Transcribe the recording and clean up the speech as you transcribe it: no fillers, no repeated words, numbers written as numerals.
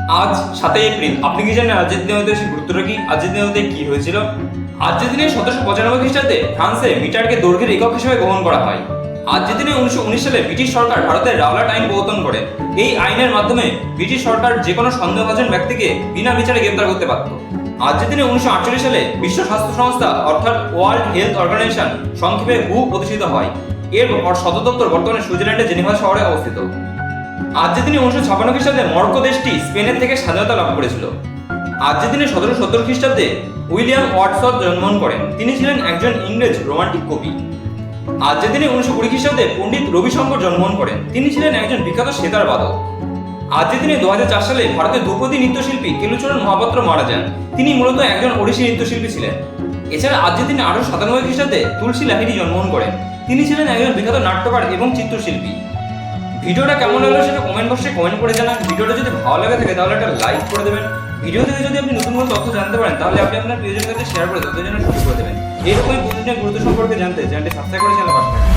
আজ 7ই এপ্রিল। আপনি কি জানেন আজকের দিনের ঐতিহাসিক গুরুত্বটা কি? আজকের দিনের কি হয়েছিল? আজকের দিনে 1795 খ্রিস্টাব্দে ফ্রান্সে মিটারকে দৈর্ঘ্যের একক হিসেবে গ্রহণ করা হয়। আজকের দিনে 1919 সালে ব্রিটিশ সরকার ভারতের রাওলাট আইন প্রবর্তন করে। এই আইনের মাধ্যমে ব্রিটিশ সরকার যে কোনো সন্দেহভাজন ব্যক্তিকে বিনা বিচারে গ্রেপ্তার করতে পারত। আজকের দিনে 1948 সালে বিশ্ব স্বাস্থ্য সংস্থা অর্থাৎ ওয়ার্ল্ড হেলথ অর্গানাইজেশন সংক্ষেপে WHO প্রতিষ্ঠিত হয়। এর সদর দপ্তর বর্তমানে সুইজারল্যান্ডের জেনেভা শহরে অবস্থিত। আজকের দিনে 1956 খ্রিস্টাব্দে মরক্কো দেশটি স্পেনের থেকে স্বাধীনতা লাভ করেছিল। আজকের দিনে 1770 খ্রিস্টাব্দে উইলিয়াম ওয়ার্ডসওয়ার্থ জন্মগ্রহণ করেন। তিনি ছিলেন একজন ইংরেজ রোমান্টিক কবি। আজকের দিনে 1920 খ্রিস্টাব্দে পণ্ডিত রবিশঙ্কর জন্মগ্রহণ করেন। তিনি ছিলেন একজন বিখ্যাত সেতার বাদক। আজকের দিনে 2004 সালে ভারতের ধ্রুপদী নৃত্যশিল্পী কেলুচরণ মহাপাত্র মারা যান। তিনি মূলত একজন ওড়িশি নৃত্যশিল্পী ছিলেন। এছাড়া আজকের দিনে 1897 খ্রিস্টাব্দে তুলসী লাহিড়ী জন্মগ্রহণ করেন। তিনি ছিলেন একজন বিখ্যাত নাট্যকার এবং চিত্রশিল্পী। ভিডিওটা কেমন লাগলো সেটা কমেন্ট বক্সে কমেন্ট করে জানান। ভিডিওটা যদি ভালো লাগে থাকে তাহলে একটা লাইক করে দেবেন। ভিডিও থেকে যদি আপনি নতুন কোনো তথ্য জানতে পারেন তাহলে আপনি আপনার প্রিয়জনের কাছে শেয়ার করে তাদের জন্য শুরু করে দেবেন। এরকমই প্রতিদিনের গুরুত্ব সম্পর্কে জানতে চ্যানেলটি সাবস্ক্রাইব করে চ্যানেল পাশে থাকুন।